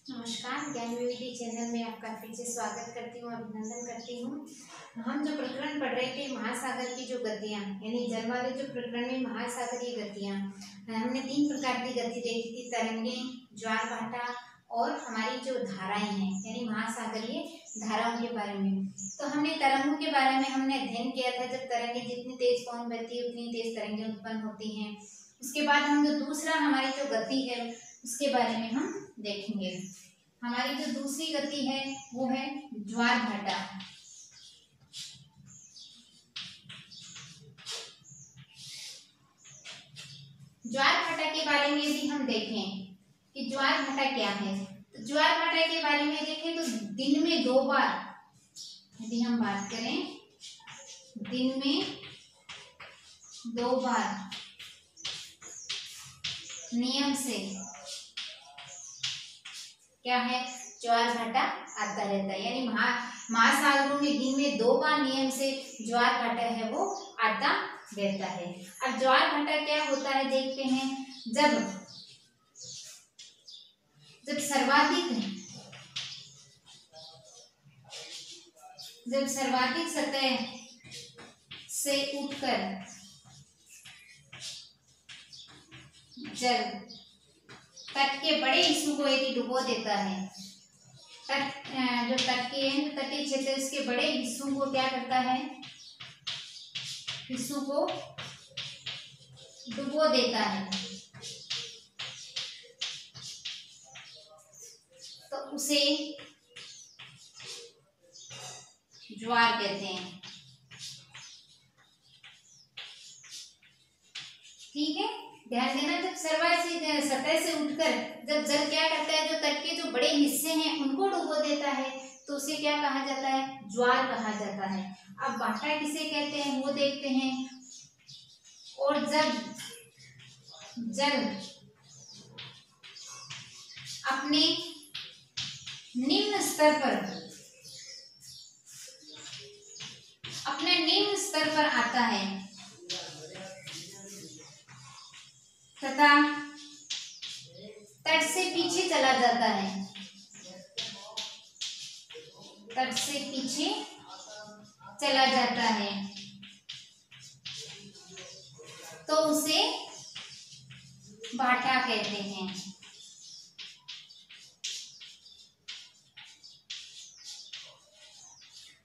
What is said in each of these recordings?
नमस्कार, ज्ञान विविधि चैनल में आपका फिर से स्वागत करती हूँ, अभिनंदन करती हूँ। हम जो प्रकरण पढ़ रहे थे महासागर की जो गतियाँ, यानी जल वाले जो प्रकरण में महासागरीय गतियाँ, हमने 3 प्रकार की गति देखी थी, तरंगे, ज्वार भाटा और हमारी जो धाराएं हैं, यानी महासागरीय धाराओं के बारे में। तो हमने तरंगों के बारे में हमने अध्ययन किया था। जब तरंगे जितनी तेज पवन बहती है उतनी तेज तरंगे उत्पन्न होती हैं। उसके बाद हम जो दूसरा हमारी जो गति है उसके बारे में हम देखेंगे। हमारी जो दूसरी गति है वो है ज्वार भाटा। ज्वार भाटा के बारे में यदि हम देखें कि ज्वार भाटा क्या है, तो ज्वार भाटा के बारे में देखें तो दिन में 2 बार, यदि हम बात करें दिन में 2 बार नियम से क्या है, ज्वार भाटा आता रहता है। यानी महासागरों में दिन में 2 बार नियम से ज्वार भाटा है वो आता रहता है। अब ज्वार भाटा क्या होता है देखते हैं। जब सर्वाधिक सतह से उठकर जल तट के बड़े हिस्सों को यदि डुबो देता है, जो तटीय क्षेत्र इसके बड़े हिस्सों को क्या करता है, हिस्सों को डुबो देता है, तो उसे ज्वार कहते हैं। ठीक है, ध्यान देना। जब सर्वाधिक सतह से उठकर जब जल क्या करता है, जो तट के जो बड़े हिस्से हैं उनको डुबो देता है, तो उसे क्या कहा जाता है, ज्वार कहा जाता है। अब भाटा किसे कहते हैं वो देखते हैं। और जब जल अपने निम्न स्तर पर आता है तथा तट से पीछे चला जाता है, तट से पीछे चला जाता है, तो उसे भाटा कहते हैं।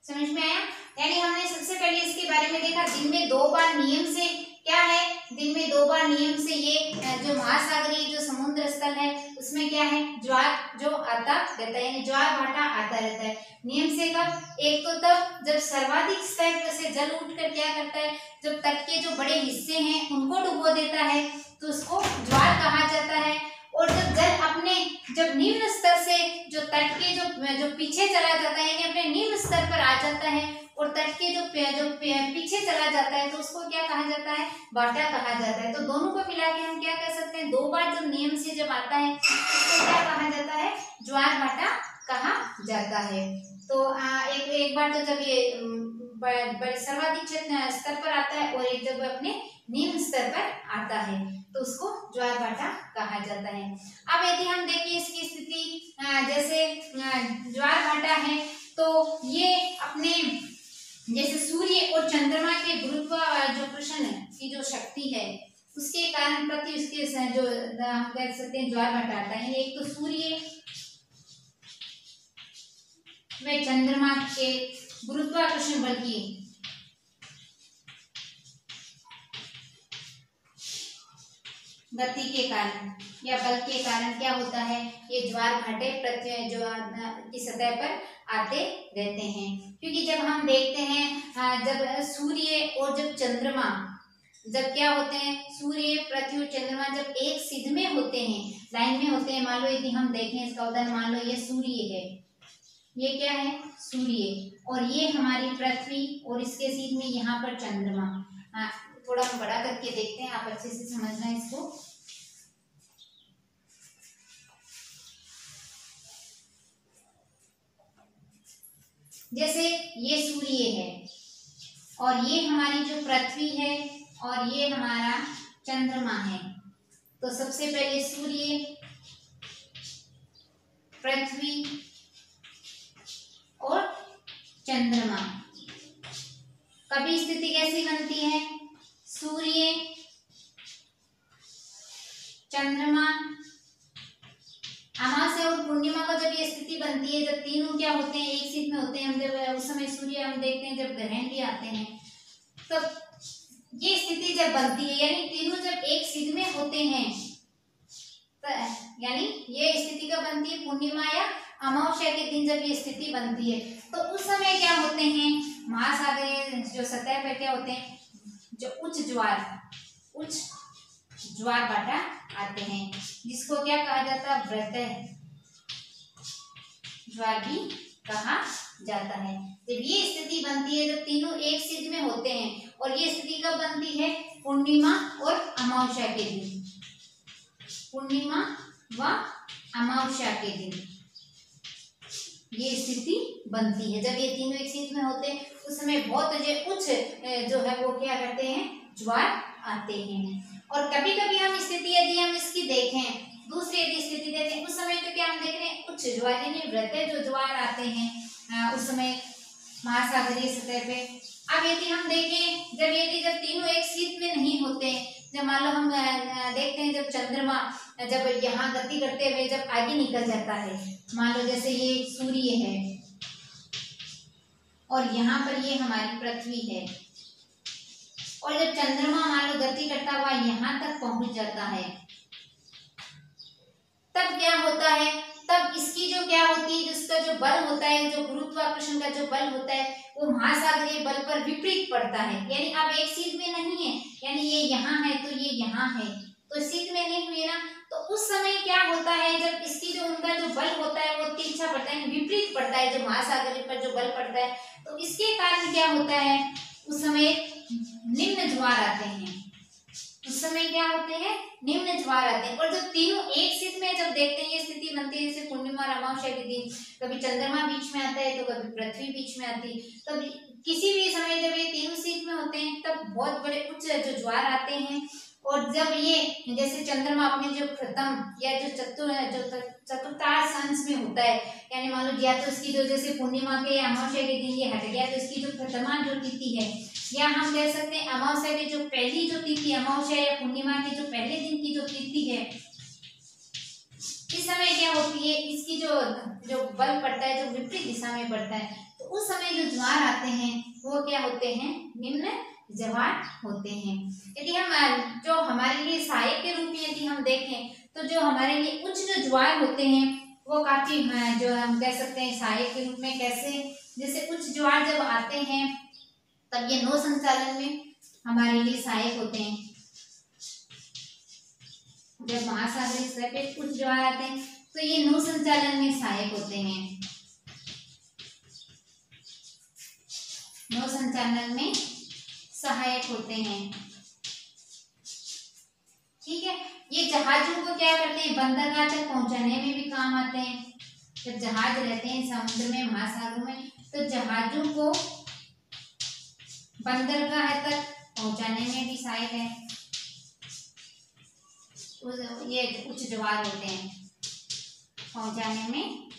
समझ में आया? यानी हमने सबसे पहले इसके बारे में देखा, दिन में 2 बार नियम से क्या है, दिन में 2 बार नियम से ये जो महासागरीय जो समुद्र स्थल है उसमें क्या है, ज्वार जो आता रहता है, यानी ज्वार भाटा आता रहता है। नियम से कब, एक तो तब जब सर्वाधिक स्तर से जल उठकर क्या करता है, जब तट के जो बड़े हिस्से हैं उनको डुबो देता है, तो उसको ज्वार कहा जाता है। और जब निम्न स्तर से जो तट के जो पीछे चला जाता है, यानी अपने निम्न स्तर पर आ जाता है और तट के जो पीछे चला जाता है, तो उसको क्या कहा जाता है, भाटा कहा जाता है। तो दोनों को मिला के हम क्या कह सकते हैं, 2 बार जब नियम से जब आता है उसको क्या कहा जाता है, ज्वार भाटा कहा जाता है। तो एक बार तो जब ये सर्वाधिक स्तर पर आता है और एक जब अपने निम्न स्तर पर आता है, तो उसको ज्वार भाटा कहा जाता है। अब यदि हम देखें इसकी स्थिति, जैसे ज्वार भाटा है तो ये अपने जैसे सूर्य और चंद्रमा के गुरुत्वाकर्षण की जो शक्ति है उसके कारण प्रति उसके जो हम कह सकते हैं ज्वार भाटा आता है। एक तो सूर्य में चंद्रमा के गुरुत्वाकर्षण बल की गति के कारण या बल के कारण क्या होता है, ये ज्वार भाटे पृथ्वी जो की सतह पर आते रहते हैं। क्योंकि जब हम देखते हैं जब सूर्य और जब चंद्रमा जब क्या होते हैं, सूर्य पृथ्वी और चंद्रमा जब एक सिध में होते हैं, लाइन में होते हैं, मान लो यदि हम देखें इसका उदाहरण, मान लो ये सूर्य है, ये क्या है, सूर्य, और ये हमारी पृथ्वी और इसके सीध में यहाँ पर चंद्रमा। थोड़ा हम बड़ा करके देखते हैं, आप अच्छे से समझना इसको। जैसे ये सूर्य है और ये हमारी जो पृथ्वी है और ये हमारा चंद्रमा है। तो सबसे पहले सूर्य पृथ्वी और चंद्रमा। कभी स्थिति कैसी बनती है? सूर्य, चंद्रमा, अमावस्या और पूर्णिमा का जब ये स्थिति बनती है, जब तीनों क्या होते हैं, एक सीध में होते हैं, हम जब उस समय सूर्य हम देखते हैं, जब ग्रहण भी आते हैं, तब ये स्थिति जब बनती है, यानी तीनों जब एक सीध में होते हैं, यानी ये स्थिति कब बनती है? पूर्णिमा या अमावस्या के दिन जब ये स्थिति बनती है, तो उस समय क्या होते हैं, महासागरीय जो सतह पर क्या होते हैं, जो उच्च ज्वार भाटा आते हैं, जिसको क्या कहा जाता है? वृत्त ज्वार भी कहा जाता है। जब ये स्थिति बनती है, जब तीनों एक सीध में होते हैं, और ये स्थिति कब बनती है? पूर्णिमा और अमावस्या के दिन, पूर्णिमा व अमावस्या के दिन ये स्थिति बनती है। जब ये तीनों एक सीध में होते हैं, उस समय बहुत उच्च जो है वो क्या करते हैं? ज्वार आते हैं। और कभी कभी हम स्थिति यदि हम इसकी देखें, दूसरी यदि स्थिति देखें, उस समय तो क्या हम देख रहे हैं? उच्च ज्वार, यानी वृत्त जो ज्वार आते हैं उस समय महासागरीय सतह पे। अब यदि हम देखें, जब तीनों एक सीध में नहीं होते, जब मान लो हम देखते हैं, जब चंद्रमा जब यहाँ गति करते हुए जब आगे निकल जाता है, मान लो जैसे ये सूर्य है और यहाँ पर ये हमारी पृथ्वी है, और जब चंद्रमा मान लो गति करता हुआ यहाँ तक पहुंच जाता है, तब क्या होता है? तब इसकी जो क्या होती है, जिसका जो बल होता है, जो गुरुत्वाकर्षण का जो बल होता है, वो महासागरीय बल पर विपरीत पड़ता है। यानी अब एक सीध में नहीं है, यानी ये यहाँ है तो ये यहाँ है, तो सीध में नहीं हुई ना, तो उस समय क्या होता है, जब इसकी जो उनका जो बल होता है वो तिरछा पड़ता है, विपरीत पड़ता है, जो महासागरीय पर जो बल पड़ता है, तो इसके कारण क्या होता है? उस समय निम्न ज्वार आते हैं। उस समय क्या होते हैं? निम्न ज्वार आते हैं। और जब तीनों एक सीध में जब देखते हैं, ये स्थिति बनती है, जैसे पूर्णिमा और अमावस्या के दिन कभी चंद्रमा बीच में आता है तो कभी पृथ्वी बीच में आती है, तब किसी भी समय जब ये तीनों सीध में होते हैं, तब बहुत बड़े उच्च जो ज्वार आते हैं। और जब ये जैसे चंद्रमा अपने जो प्रथम या जो चतुर्थांश अंश में होता है, यानी मान लो या तो इसकी जो जैसे पूर्णिमा के अमावस्या के दिन ये हट गया, तो इसकी जो प्रथमा जो तिथि है, या हम कह सकते हैं अमावस्या की जो पहली जो तिथि, अमावस्या या पूर्णिमा के जो पहले दिन की जो तिथि है, इस समय क्या होती है? इसकी जो बल पड़ता है, जो विपरीत दिशा में पड़ता है, तो उस समय जो ज्वार आते हैं वो क्या होते हैं? निम्न ज्वार होते हैं। यदि हम जो हमारे लिए सहायक के रूप में यदि हम देखें, तो जो हमारे लिए उच्च जो ज्वार होते हैं वो काफी जो हम कह सकते हैं सहायक के रूप में। कैसे? जैसे उच्च ज्वार जब आते हैं, तब ये नौ संचालन में हमारे लिए सहायक होते हैं। जब महासागरीय सतह पे उच्च ज्वार आते हैं, तो ये नौ संचालन में सहायक होते हैं। नौ संचालन में सहायक होते हैं। ठीक है, ये जहाजों को क्या करते हैं? बंदरगाह तक पहुंचाने में भी काम आते हैं। जब जहाज रहते हैं समुद्र में, महासागरों में, तो जहाजों को बंदरगाह तक पहुंचाने में भी सहायक है। ये उच्च ज्वार होते हैं, पहुंचाने में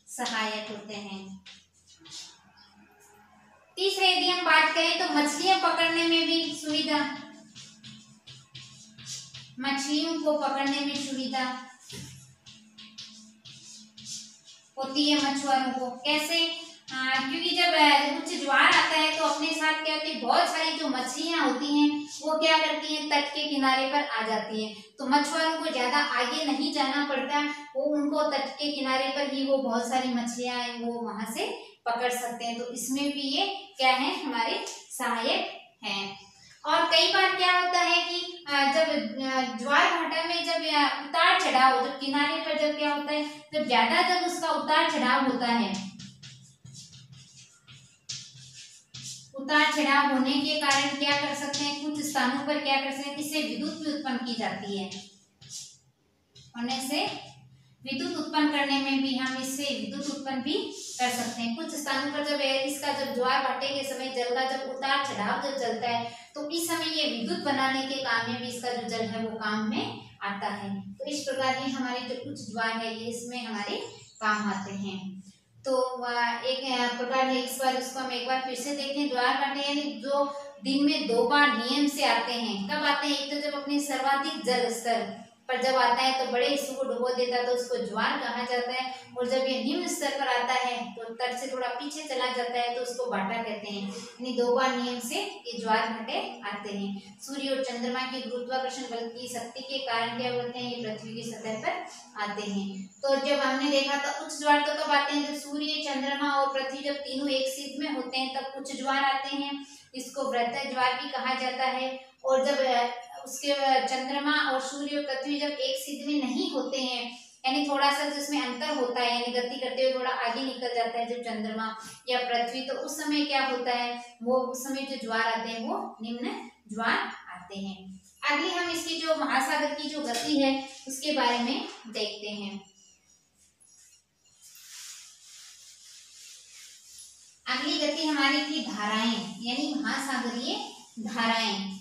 सहायक होते हैं। तीसरे यदि हम बात करें, तो मछलियां पकड़ने में भी सुविधा, मछलियों को पकड़ने में सुविधा होती है मछुआरों को। कैसे? क्योंकि जब उच्च ज्वार आता है, तो अपने साथ क्या होती है? बहुत सारी जो मछलियां होती हैं वो क्या करती हैं? तट के किनारे पर आ जाती हैं। तो मछुआरों को ज्यादा आगे नहीं जाना पड़ता, वो उनको तट के किनारे पर ही वो बहुत सारी मछलियां वो वहां से पकड़ सकते हैं। तो इसमें भी ये क्या है? हमारे सहायक हैं। और कई बार क्या होता है कि जब ज्वार भाटा में जब उतार चढ़ाव, जब किनारे पर जब क्या होता है, जब ज्यादा जब उसका उतार चढ़ाव होता है, उतार चढ़ाव होने के कारण क्या कर सकते हैं? कुछ स्थानों पर क्या कर सकते हैं? इससे विद्युत भी उत्पन्न की जाती है। होने से विद्युत उत्पन्न करने में भी हम इससे विद्युत उत्पन्न भी कर सकते हैं। कुछ स्थानों पर जब इसका जब ज्वार भाटे के समय जल का जब उतार चढ़ाव जब चलता है, तो इस समय ये विद्युत बनाने के काम में भी इसका जो जल है वो काम में आता है। तो इस प्रकार ये हमारे जो उच्च ज्वार है, ये इसमें हमारे काम आते हैं। तो एक प्रकार है, इस बार उसको हम एक बार फिर से देखें। ज्वार भाटे यानी जो दिन में 2 बार नियम से आते हैं। कब आते हैं? एक तो जब अपने सर्वाधिक जल स्तर पर जब आता है तो बड़े हिस्सों को डुबो देता है तो उसको ज्वार कहा जाता है। और जब ये निम्न स्तर पर आता है तो तट से थोड़ा पीछे चला जाता है तो उसको भाटा कहते हैं। यानी 2 बार नियम से ये ज्वार भाटे आते हैं। सूर्य और चंद्रमा के गुरुत्वाकर्षण बल की शक्ति के कारण क्या बोलते हैं? ये पृथ्वी की सतह पर आते हैं। तो जब हमने देखा था उच्च ज्वार तो कब आते हैं? जब सूर्य, चंद्रमा और पृथ्वी जब तीनों एक सिध में होते हैं तब उच्च ज्वार आते हैं। इसको वृत्त ज्वार भी कहा जाता है। और जब उसके चंद्रमा और सूर्य और पृथ्वी जब एक सिध में नहीं होते हैं, यानी थोड़ा सा जिसमें अंतर होता है, यानी गति करते हुए थोड़ा आगे निकल जाता है जब चंद्रमा या पृथ्वी, तो उस समय क्या होता है? वो उस समय जो ज्वार आते हैं वो निम्न ज्वार आते हैं। अगली हम इसकी जो महासागर की जो गति है उसके बारे में देखते हैं। अगली गति हमारी थी धाराएं, यानी महासागरीय धाराएं।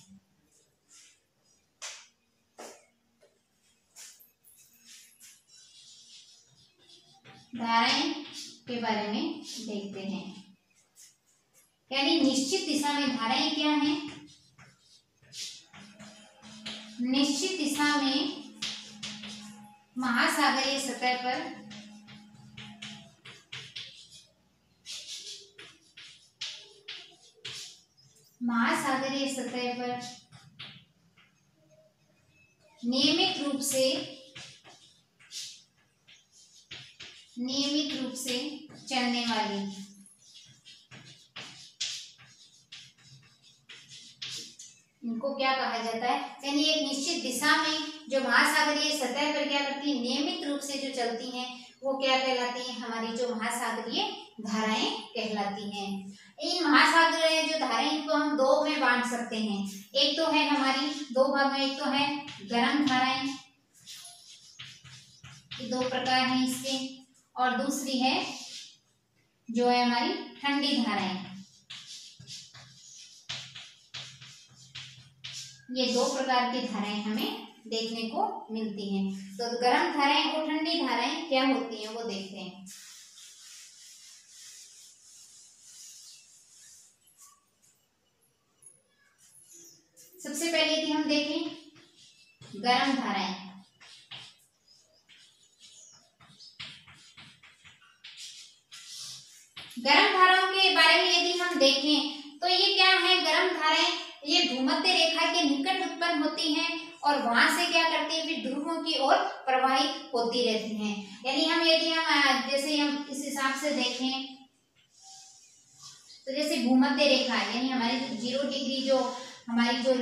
धाराएं के बारे में देखते हैं। यानी निश्चित दिशा में धाराएं क्या हैं? निश्चित दिशा में महासागरीय सतह पर नियमित रूप से चलने वाली इनको क्या कहा जाता है? यानी एक निश्चित दिशा में जो महासागरीय सतह पर क्या करती है? नियमित रूप से जो चलती हैं वो क्या कहलाती हैं? हमारी जो महासागरीय धाराएं कहलाती हैं। इन महासागरीय जो धाराएं इनको हम 2 में बांट सकते हैं। एक तो है हमारी 2 भाग में, एक तो है गर्म धाराएं, 2 प्रकार हैं इसके, और दूसरी है जो है हमारी ठंडी धाराएं। ये 2 प्रकार की धाराएं हमें देखने को मिलती हैं। तो गर्म धाराएं और ठंडी धाराएं क्या होती हैं वो देखते हैं। सबसे पहले यदि हम देखें गर्म धाराएं, गर्म धाराओं के बारे में यदि हम देखें तो ये क्या है? गर्म धाराएं ये भूमध्य रेखा के निकट उत्पन्न होती हैं और वहां से क्या करती है? फिर ध्रुवों की ओर प्रवाहित होती रहती हैं। यानी हम यदि हम जैसे हम इस हिसाब से देखें तो जैसे भूमध्य रेखा यानी हमारी 0 डिग्री जो हमारी जो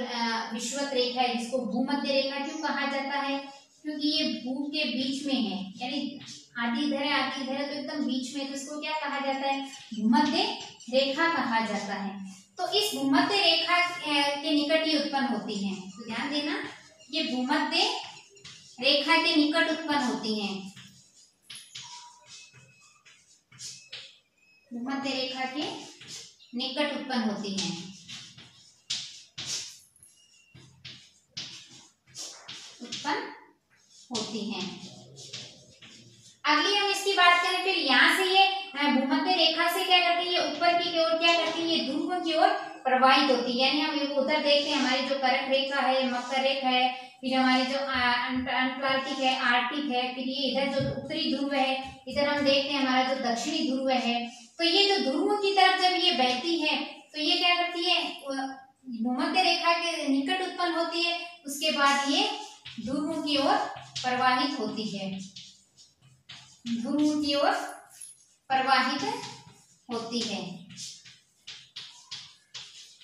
विषुवत रेखा है, जिसको भूमध्य रेखा क्यों कहा जाता है? क्योंकि ये भू के बीच में है, यानी आधी इधर है तो एकदम बीच में, तो इसको क्या कहा जाता है? भूमध्य रेखा कहा जाता है। तो इस भूमध्य रेखा के निकट ही उत्पन्न होती हैं। तो ध्यान देना, ये भूमध्य रेखा के निकट उत्पन्न होती हैं। भूमध्य रेखा के निकट उत्पन्न होती हैं। अगली हम इसकी बात करें, फिर यहाँ से ये भूमध्य रेखा से क्या करती है? ये ऊपर की ओर क्या करती है? ये ध्रुवों की ओर प्रवाहित होती है। यानी हम उधर देखते हैं हमारी जो कर्क रेखा है, मकर रेखा है, फिर हमारी जो अंटार्कटिक है, आर्कटिक है, फिर ये इधर जो उत्तरी ध्रुव है, इधर हम देखते हैं हमारा जो दक्षिणी ध्रुव है। तो ये जो ध्रुवों की तरफ जब ये बहती है तो ये क्या करती है? भूमध्य रेखा के निकट उत्पन्न होती है, उसके बाद ये ध्रुवों की ओर प्रवाहित होती है। ध्रुवों की ओर प्रवाहित होती है।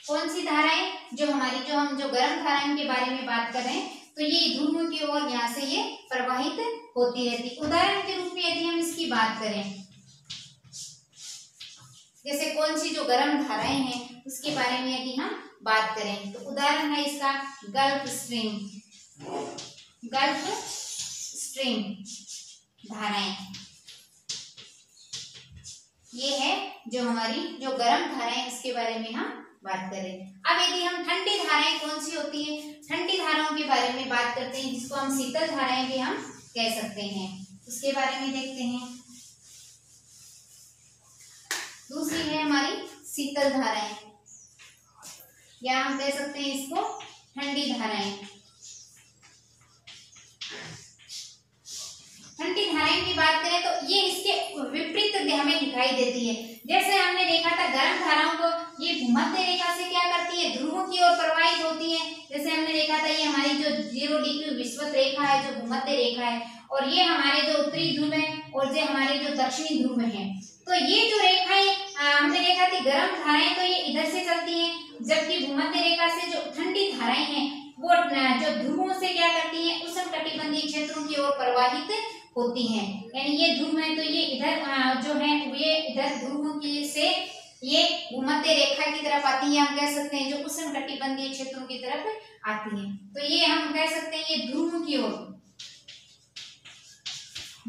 कौन सी धाराएं? जो हमारी हम गर्म धाराएं के बारे में बात कर रहे हैं, तो ये ध्रुवों की ओर यहाँ से ये प्रवाहित होती रहती। उदाहरण के रूप में यदि हम इसकी बात करें, जैसे कौन सी जो गर्म धाराएं हैं उसके बारे में यदि हम बात करें, तो उदाहरण है इसका गल्फ स्ट्रीम। गल्फ स्ट्रीम धाराएं, ये है जो हमारी जो गर्म धाराएं, इसके बारे में हम बात करें। अब यदि हम ठंडी धाराएं कौन सी होती है, ठंडी धाराओं के बारे में बात करते हैं, जिसको हम शीतल धाराएं भी हम कह सकते हैं। उसके बारे में देखते हैं। दूसरी है हमारी शीतल धाराएं, या हम कह सकते हैं इसको ठंडी धाराएं। ठंडी धाराएं की बात करें तो ये इसके विपरीत हमें दिखाई देती है। जैसे हमने देखा था गर्म धाराओं को ये भूमध्य रेखा से क्या करती है, ध्रुवों की ओर प्रवाहित होती है। जैसे हमने देखा था ये हमारी जो 0 डिग्री विषुवत रेखा है, जो भूमध्य रेखा है, और ये हमारे जो उत्तरी ध्रुव है और ये हमारे जो दक्षिणी ध्रुव है। तो ये जो रेखाएं हमने देखा थी गर्म धाराएं, तो ये इधर से चलती हैं, जबकि भूमध्य रेखा से जो ठंडी धाराएं हैं वो जो ध्रुवों से क्या करती हैं, उष्णकटिबंधीय क्षेत्रों की ओर प्रवाहित होती हैं। यानी ये ध्रुव है तो ये इधर जो है ये इधर ध्रुवों की से ये भूमध्य रेखा की तरफ आती है, हम कह सकते हैं जो उष्णकटिबंधीय क्षेत्रों की तरफ आती है। तो ये हम कह सकते हैं ये ध्रुवों की ओर,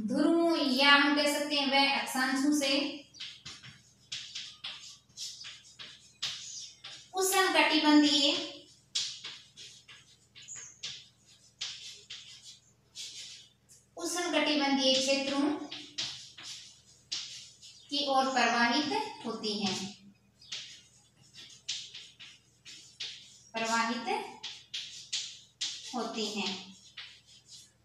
ध्रुव या हम कह सकते हैं वह अक्षांशों से उष्णकटिबंधीय क्षेत्रों की ओर प्रवाहित होती हैं,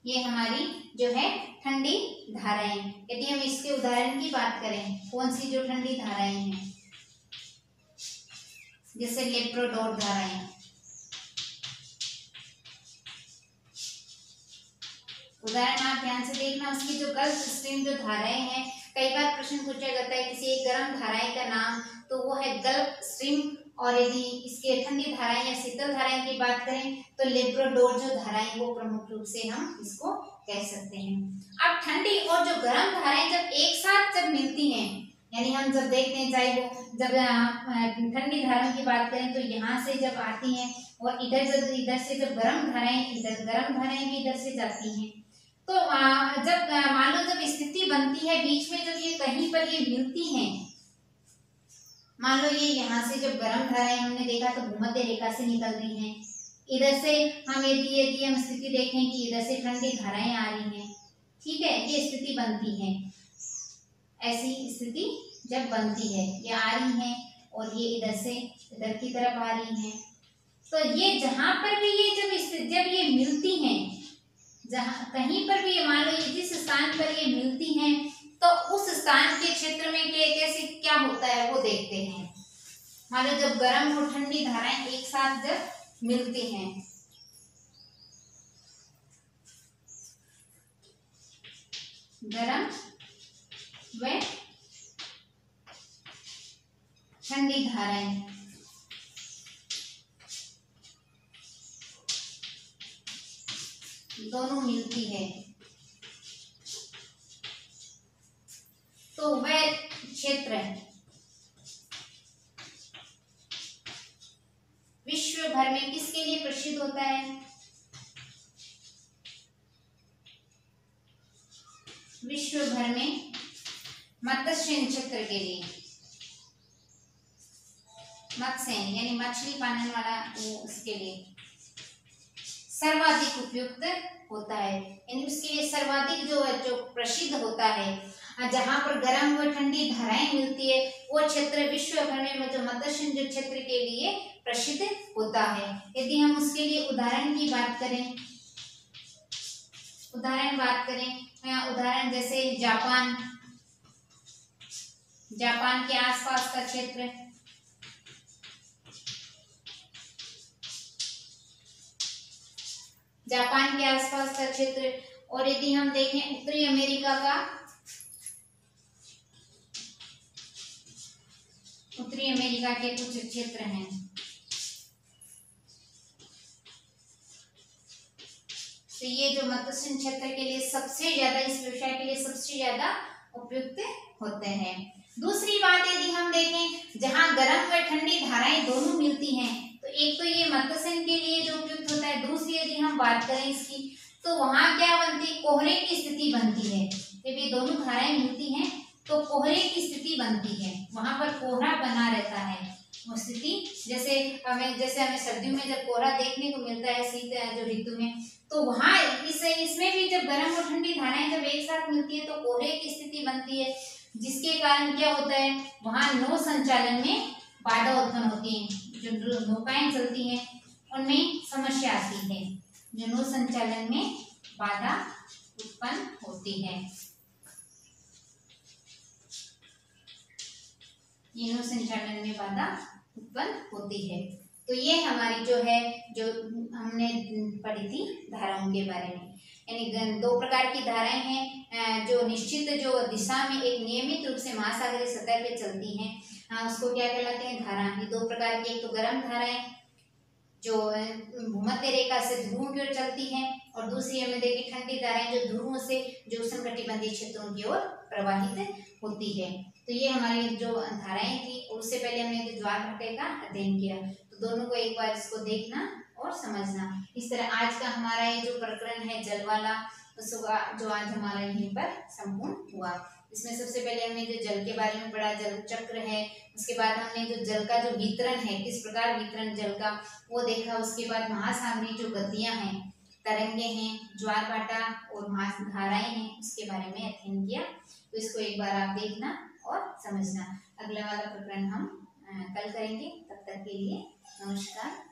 ये हमारी जो है ठंडी धाराएं। यदि हम इसके उदाहरण की बात करें, कौन सी जो ठंडी धाराएं हैं, जैसे लेप्रोडोर धाराएं, उदाहरण आप ध्यान से देखना। उसकी जो गल्फ स्ट्रीम जो धाराएं हैं, कई बार प्रश्न पूछा जाता है किसी एक गर्म धाराएं का नाम, तो वो है गल्फ स्ट्रीम। और यदि इसके ठंडी धाराएं या शीतल धाराएं की बात करें तो लेब्राडोर जो धाराएं वो प्रमुख रूप से हम इसको कह सकते हैं। अब ठंडी और जो गर्म धाराएं जब एक साथ जब मिलती हैं, यानी हम जब देखते हैं चाहे वो जब ठंडी धाराओं की बात करें तो यहाँ से जब आती हैं और इधर से जब गर्म धाराएं भी इधर से जाती हैं, तो जब मान लो जब स्थिति बनती है बीच में, जब ये कहीं पर ये मिलती हैं, मान लो ये यहाँ से जब गर्म धाराएं हमने देखा तो भूमध्य रेखा से निकल रही हैं, इधर से हम यदि हम स्थिति देखें कि इधर से ठंडी धाराएं आ रही हैं, ठीक है, ये स्थिति बनती है। ऐसी स्थिति जब बनती है, ये आ रही हैं और ये इधर की तरफ आ रही हैं, तो ये जहां पर भी ये जब ये मिलती हैं, जहां कहीं पर भी मान लो जिस स्थान पर ये मिलती हैं, तो उस स्थान के क्षेत्र में कैसे क्या होता है वो देखते हैं। मान लो जब गर्म और ठंडी धाराएं एक साथ जब मिलती हैं, गर्म व ठंडी धाराएं दोनों मिलती है, तो वह क्षेत्र विश्व भर में किसके लिए प्रसिद्ध होता है? विश्व भर में मत्स्य नक्षत्र के लिए, मत्स्य यानी मछली पालन वाला वो उसके लिए सर्वाधिक उपयुक्त होता है, यानी उसके लिए सर्वाधिक जो प्रसिद्ध होता है। जहां पर गर्म व ठंडी धाराएं मिलती है वो क्षेत्र विश्व भर में जो मत्स्य जो क्षेत्र के लिए प्रसिद्ध होता है। यदि हम उसके लिए उदाहरण की बात करें, उदाहरण जैसे जापान के आसपास का क्षेत्र, जापान के आसपास का क्षेत्र, और यदि हम देखें उत्तरी अमेरिका के कुछ क्षेत्र हैं, तो ये जो मत्स्य क्षेत्र के लिए सबसे ज्यादा, इस व्यवसाय के लिए सबसे ज्यादा उपयुक्त होते हैं। दूसरी बात यदि हम देखें जहां गर्म व ठंडी धाराएं दोनों मिलती हैं, तो एक तो ये मत्स्य के लिए जो उपयुक्त होता है, दूसरी यदि हम बात करें इसकी तो वहां क्या बनती है, कोहरे की स्थिति बनती है। जब ये दोनों धाराएं मिलती हैं तो कोहरे की स्थिति बनती है, वहां पर कोहरा बना रहता है वो स्थिति। जैसे हमें सर्दियों में जब कोहरा देखने को मिलता है शीत जो ऋतु में, तो वहां इसमें भी जब गर्म और ठंडी धाराएं जब एक साथ मिलती है तो कोहरे की स्थिति बनती है। जिसके कारण क्या होता है, वहां नौ संचालन में बाधा उत्पन्न होती है। जो नौकाएं चलती हैं उनमें समस्या आती है, जो नौ संचालन में बाधा उत्पन्न होती है। ये नौ संचालन में बाधा उत्पन्न होती है। तो ये हमारी जो है, जो हमने पढ़ी थी धाराओं के बारे में, यानी दो प्रकार की धाराएं हैं जो निश्चित जो दिशा में एक नियमित रूप से महासागरीय सतह पे चलती हैं, उसको क्या कहलाते हैं, धारा। ये दो प्रकार की, एक तो गर्म धाराएं जो भूमध्य रेखा से ध्रुवों की ओर चलती हैं, और दूसरी हमें देखिए ठंडी धाराएं जो ध्रुवों से जो उष्णकटिबंधीय क्षेत्रों की ओर प्रवाहित होती है। तो ये हमारी जो धाराएं थी, उससे पहले हमने जो ज्वार भाटे का अध्ययन किया, तो दोनों को एक बार इसको देखना और समझना। इस तरह आज का हमारा ये जो प्रकरण है जल वाला, उसका जो आज हमारा यहीं पर संपूर्ण हुआ। इसमें सबसे पहले हमने जो जल के बारे में पढ़ा, जल चक्र है। उसके बाद हमने जो जल का जो वितरण है, किस प्रकार वितरण जल का, वो देखा। उसके बाद महासागरीय जो गतियां हैं, तरंगे हैं, ज्वार भाटा और महाधाराएं हैं, उसके बारे में अध्ययन किया। तो इसको एक बार आप देखना और समझना। अगला वाला प्रकरण हम कल करेंगे। तब तक के लिए नमस्कार।